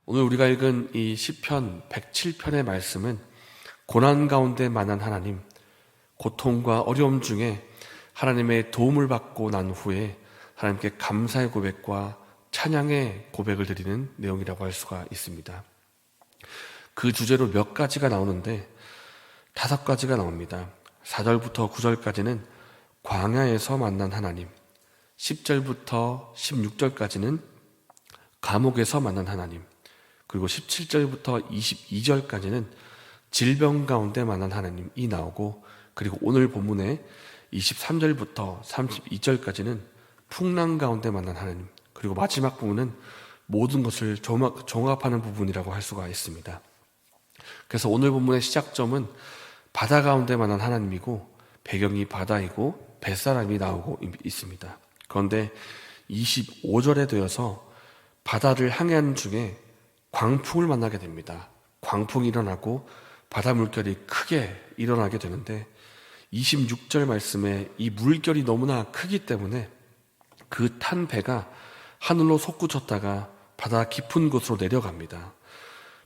오늘 우리가 읽은 이 시편 107편의 말씀은 고난 가운데 만난 하나님, 고통과 어려움 중에 하나님의 도움을 받고 난 후에 하나님께 감사의 고백과 찬양의 고백을 드리는 내용이라고 할 수가 있습니다. 그 주제로 몇 가지가 나오는데 5가지가 나옵니다. 4절부터 9절까지는 광야에서 만난 하나님, 10절부터 16절까지는 감옥에서 만난 하나님, 그리고 17절부터 22절까지는 질병 가운데 만난 하나님이 나오고, 그리고 오늘 본문의 23절부터 32절까지는 풍랑 가운데 만난 하나님, 그리고 마지막 부분은 모든 것을 종합하는 부분이라고 할 수가 있습니다. 그래서 오늘 본문의 시작점은 바다 가운데 만난 하나님이고, 배경이 바다이고 뱃사람이 나오고 있습니다. 그런데 25절에 되어서 바다를 항해하는 중에 광풍을 만나게 됩니다. 광풍이 일어나고 바다 물결이 크게 일어나게 되는데 26절 말씀에 이 물결이 너무나 크기 때문에 그 탄 배가 하늘로 솟구쳤다가 바다 깊은 곳으로 내려갑니다.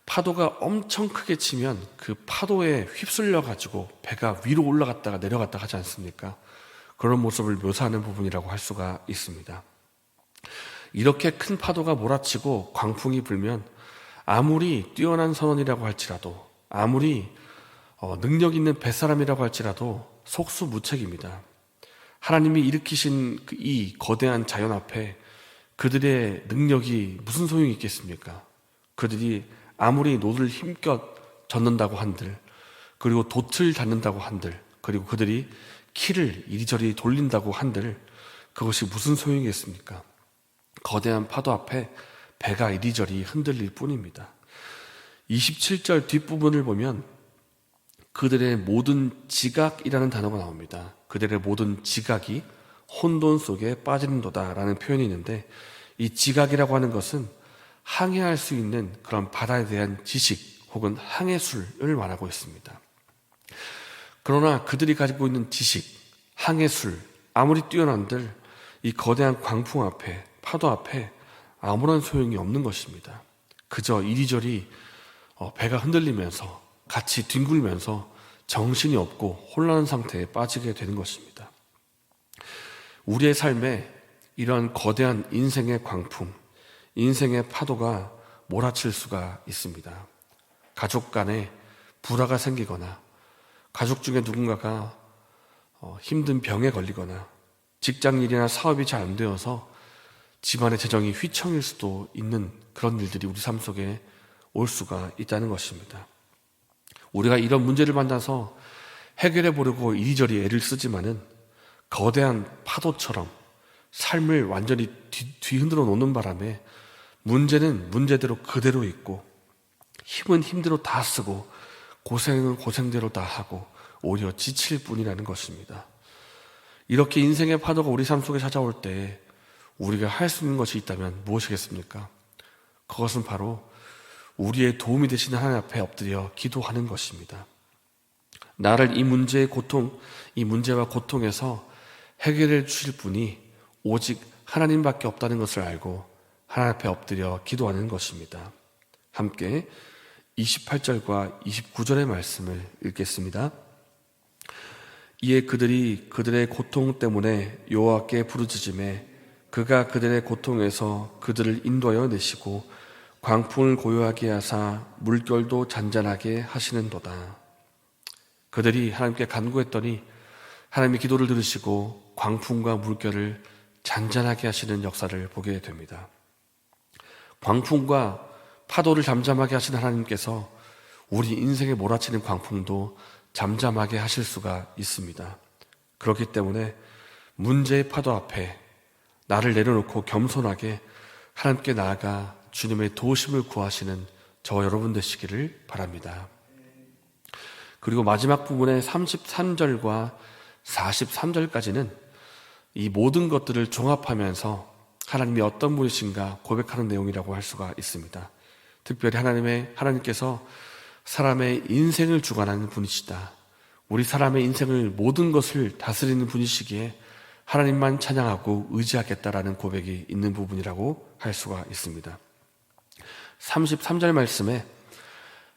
파도가 엄청 크게 치면 그 파도에 휩쓸려 가지고 배가 위로 올라갔다가 내려갔다 하지 않습니까? 그런 모습을 묘사하는 부분이라고 할 수가 있습니다. 이렇게 큰 파도가 몰아치고 광풍이 불면 아무리 뛰어난 선원이라고 할지라도, 아무리 능력 있는 뱃사람이라고 할지라도 속수무책입니다. 하나님이 일으키신 이 거대한 자연 앞에 그들의 능력이 무슨 소용이 있겠습니까? 그들이 아무리 노를 힘껏 젓는다고 한들, 그리고 돛을 닫는다고 한들, 그리고 그들이 키를 이리저리 돌린다고 한들 그것이 무슨 소용이겠습니까? 거대한 파도 앞에 배가 이리저리 흔들릴 뿐입니다. 27절 뒷부분을 보면 그들의 모든 지각이라는 단어가 나옵니다. 그들의 모든 지각이 혼돈 속에 빠지는도다 라는 표현이 있는데, 이 지각이라고 하는 것은 항해할 수 있는 그런 바다에 대한 지식 혹은 항해술을 말하고 있습니다. 그러나 그들이 가지고 있는 지식, 항해술, 아무리 뛰어난들 이 거대한 광풍 앞에, 파도 앞에 아무런 소용이 없는 것입니다. 그저 이리저리 배가 흔들리면서 같이 뒹굴면서 정신이 없고 혼란한 상태에 빠지게 되는 것입니다. 우리의 삶에 이러한 거대한 인생의 광풍, 인생의 파도가 몰아칠 수가 있습니다. 가족 간에 불화가 생기거나, 가족 중에 누군가가 힘든 병에 걸리거나, 직장 일이나 사업이 잘 안 되어서 집안의 재정이 휘청일 수도 있는 그런 일들이 우리 삶 속에 올 수가 있다는 것입니다. 우리가 이런 문제를 만나서 해결해 보려고 이리저리 애를 쓰지만은 거대한 파도처럼 삶을 완전히 뒤흔들어 놓는 바람에 문제는 문제대로 그대로 있고, 힘은 힘대로 다 쓰고, 고생은 고생대로 다 하고 오히려 지칠 뿐이라는 것입니다. 이렇게 인생의 파도가 우리 삶 속에 찾아올 때 우리가 할 수 있는 것이 있다면 무엇이겠습니까? 그것은 바로 우리의 도움이 되시는 하나님 앞에 엎드려 기도하는 것입니다. 나를 이 문제와 고통에서 해결해 주실 분이 오직 하나님밖에 없다는 것을 알고 하나님 앞에 엎드려 기도하는 것입니다. 함께 28절과 29절의 말씀을 읽겠습니다. 이에 그들이 그들의 고통 때문에 여호와께 부르짖으매 그가 그들의 고통에서 그들을 인도하여 내시고 광풍을 고요하게 하사 물결도 잔잔하게 하시는도다. 그들이 하나님께 간구했더니 하나님의 기도를 들으시고 광풍과 물결을 잔잔하게 하시는 역사를 보게 됩니다. 광풍과 파도를 잠잠하게 하시는 하나님께서 우리 인생에 몰아치는 광풍도 잠잠하게 하실 수가 있습니다. 그렇기 때문에 문제의 파도 앞에 나를 내려놓고 겸손하게 하나님께 나아가 주님의 도우심을 구하시는 저와 여러분 되시기를 바랍니다. 그리고 마지막 부분의 33절과 43절까지는 이 모든 것들을 종합하면서 하나님이 어떤 분이신가 고백하는 내용이라고 할 수가 있습니다. 특별히 하나님께서 사람의 인생을 주관하는 분이시다. 우리 사람의 인생을 모든 것을 다스리는 분이시기에 하나님만 찬양하고 의지하겠다라는 고백이 있는 부분이라고 할 수가 있습니다. 33절 말씀에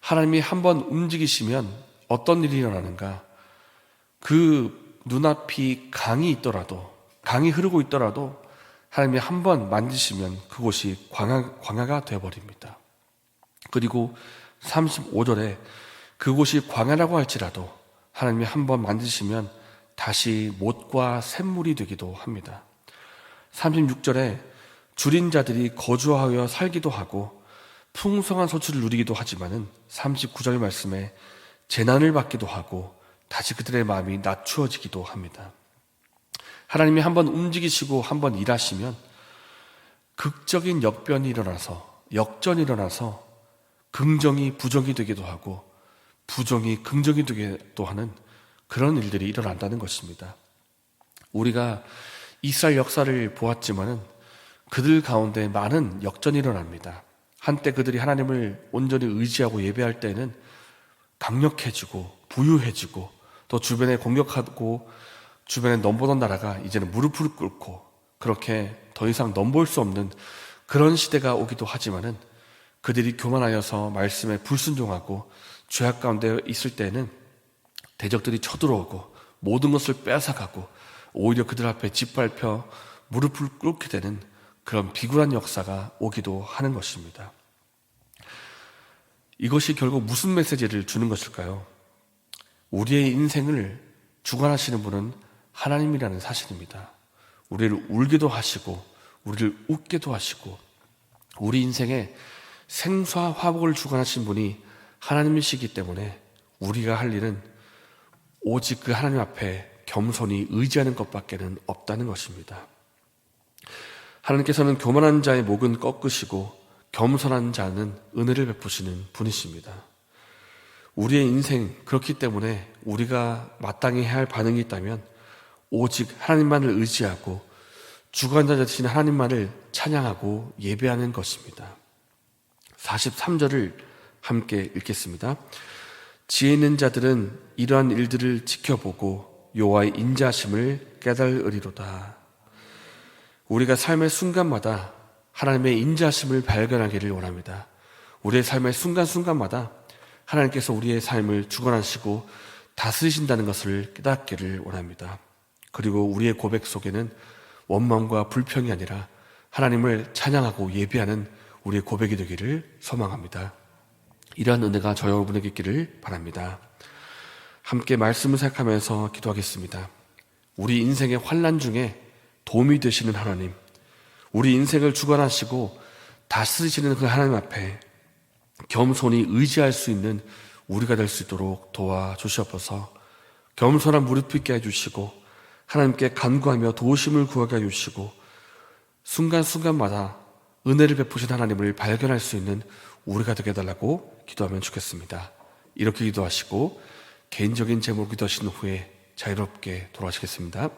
하나님이 한번 움직이시면 어떤 일이 일어나는가? 그 눈앞이 강이 흐르고 있더라도 하나님이 한번 만지시면 그곳이 광야가 되어버립니다. 그리고 35절에 그곳이 광야라고 할지라도 하나님이 한번 만지시면 다시 못과 샘물이 되기도 합니다. 36절에 줄인 자들이 거주하여 살기도 하고 풍성한 소출을 누리기도 하지만은 39절 말씀에 재난을 받기도 하고 다시 그들의 마음이 낮추어지기도 합니다. 하나님이 한번 움직이시고 한번 일하시면 극적인 역전이 일어나서 긍정이 부정이 되기도 하고 부정이 긍정이 되기도 하는 그런 일들이 일어난다는 것입니다. 우리가 이스라엘 역사를 보았지만은 그들 가운데 많은 역전이 일어납니다. 한때 그들이 하나님을 온전히 의지하고 예배할 때는 강력해지고 부유해지고 또 주변에 공격하고 주변에 넘보던 나라가 이제는 무릎을 꿇고 그렇게 더 이상 넘볼 수 없는 그런 시대가 오기도 하지만은 그들이 교만하여서 말씀에 불순종하고 죄악 가운데 있을 때는 대적들이 쳐들어오고 모든 것을 뺏어가고 오히려 그들 앞에 짓밟혀 무릎을 꿇게 되는 그런 비굴한 역사가 오기도 하는 것입니다. 이것이 결국 무슨 메시지를 주는 것일까요? 우리의 인생을 주관하시는 분은 하나님이라는 사실입니다. 우리를 울게도 하시고 우리를 웃게도 하시고 우리 인생에 생사 화복을 주관하신 분이 하나님이시기 때문에 우리가 할 일은 오직 그 하나님 앞에 겸손히 의지하는 것밖에는 없다는 것입니다. 하나님께서는 교만한 자의 목은 꺾으시고 겸손한 자는 은혜를 베푸시는 분이십니다. 우리의 인생 그렇기 때문에 우리가 마땅히 해야 할 반응이 있다면 오직 하나님만을 의지하고 주관자 되신 하나님만을 찬양하고 예배하는 것입니다. 43절을 함께 읽겠습니다. 지혜 있는 자들은 이러한 일들을 지켜보고 여호와의 인자하심을 깨달으리로다. 우리가 삶의 순간마다 하나님의 인자하심을 발견하기를 원합니다. 우리의 삶의 순간순간마다 하나님께서 우리의 삶을 주관하시고 다스리신다는 것을 깨닫기를 원합니다. 그리고 우리의 고백 속에는 원망과 불평이 아니라 하나님을 찬양하고 예배하는 우리의 고백이 되기를 소망합니다. 이러한 은혜가 저와 여러분에게 있기를 바랍니다. 함께 말씀을 생각하면서 기도하겠습니다. 우리 인생의 환난 중에 도움이 되시는 하나님, 우리 인생을 주관하시고 다스리시는 그 하나님 앞에 겸손히 의지할 수 있는 우리가 될 수 있도록 도와주시옵소서. 겸손한 무릎 꿇게 해주시고 하나님께 간구하며 도우심을 구하게 해주시고 순간순간마다 은혜를 베푸신 하나님을 발견할 수 있는 우리가 되게 해달라고 기도하면 좋겠습니다. 이렇게 기도하시고 개인적인 제목 기도하신 후에 자유롭게 돌아가시겠습니다.